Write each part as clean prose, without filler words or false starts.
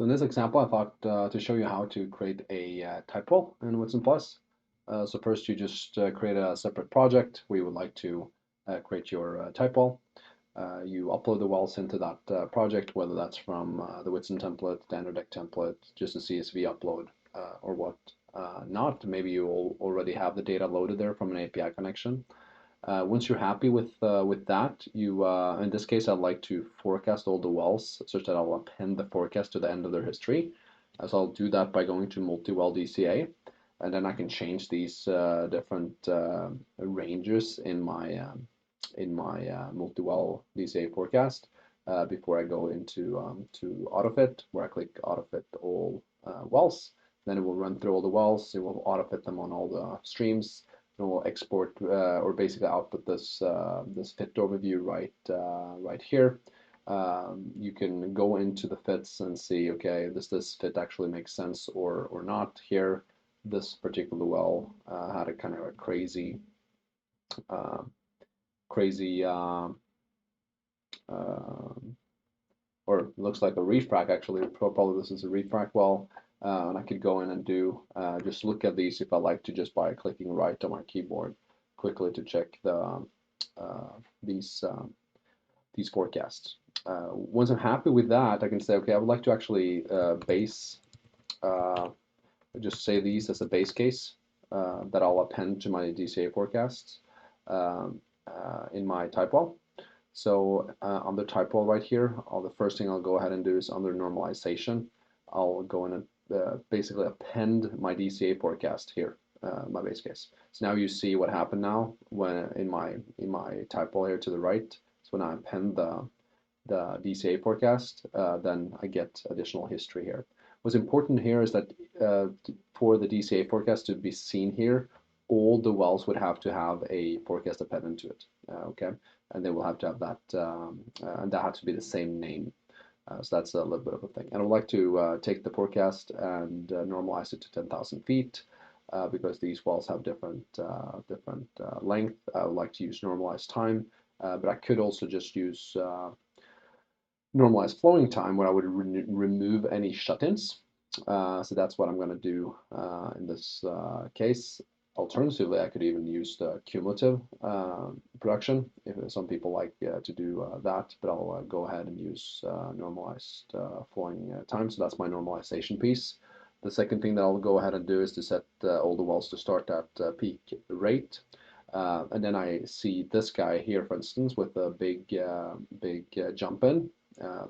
So in this example, I thought to show you how to create a type wall in Whitson Plus. So first you just create a separate project where you would like to create your type wall. You upload the walls into that project, whether that's from the Whitson template, standard deck template, just a CSV upload, or what not. Maybe you already have the data loaded there from an API connection. Once you're happy with that, you in this case I'd like to forecast all the wells such that I'll append the forecast to the end of their history. So I'll do that by going to multi-well DCA, and then I can change these different ranges in my multi-well DCA forecast before I go into to autofit, where I click autofit all wells. Then it will run through all the wells. It will autofit them on all the streams. And we'll export or basically output this fit overview right here. You can go into the fits and see, okay, does this fit actually make sense or not here. This particular well had a kind of a uh, crazy or looks like a refrac actually. Probably this is a refrac well. And I could go in and do just look at these if I like to, just by clicking right on my keyboard quickly to check uh, these these forecasts. Once I'm happy with that, I can say, okay, I would like to actually base uh, just say these as a base case that I'll append to my DCA forecasts in my type wall. So under type wall right here, the first thing I'll go ahead and do is under normalization, I'll go in and basically append my DCA forecast here, my base case. So now you see what happened now when in my type wall here to the right. So when I append the DCA forecast, then I get additional history here. What's important here is that for the DCA forecast to be seen here, all the wells would have to have a forecast appended to it. Okay, and they will have to have that, and that has to be the same name. So that's a little bit of a thing. And I would like to take the forecast and normalize it to 10,000 feet because these wells have different length. I would like to use normalized time, but I could also just use normalized flowing time where I would remove any shut-ins. So that's what I'm going to do in this case. Alternatively, I could even use the cumulative production if some people like to do that, but I'll go ahead and use normalized flowing time. So that's my normalization piece. The second thing that I'll go ahead and do is to set all the wells to start at peak rate. And then I see this guy here, for instance, with a big jump in.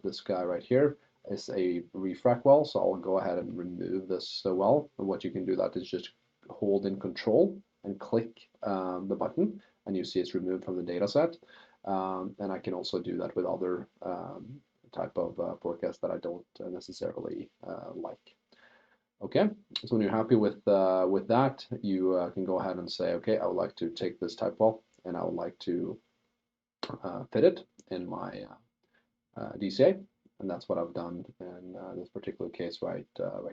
This guy right here is a refrac well, so I'll go ahead and remove this well. And what you can do that is just hold in control and click the button, and you see it's removed from the data set. And I can also do that with other type of forecasts that I don't necessarily like. Okay, so when you're happy with that, you can go ahead and say, okay, I would like to take this type wall and I would like to fit it in my DCA, and that's what I've done in this particular case right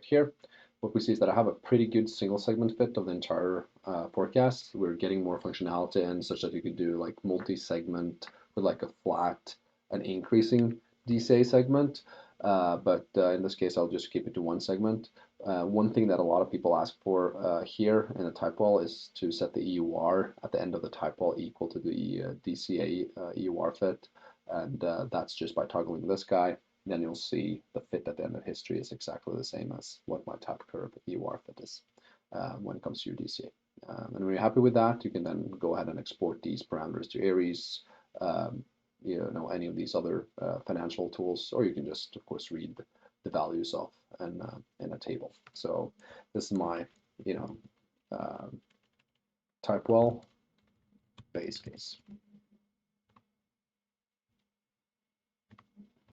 here. What we see is that I have a pretty good single segment fit of the entire forecast. We're getting more functionality in such that you could do like multi-segment with like a flat and increasing DCA segment. But in this case, I'll just keep it to one segment. One thing that a lot of people ask for here in a type wall is to set the EUR at the end of the type wall equal to the DCA EUR fit. And that's just by toggling this guy. Then you'll see the fit at the end of history is exactly the same as what my type curve EUR fit is when it comes to your DCA. And when you're happy with that, you can then go ahead and export these parameters to Aries, any of these other financial tools, or you can just, of course, read the values of in a table. So this is my, type well base case.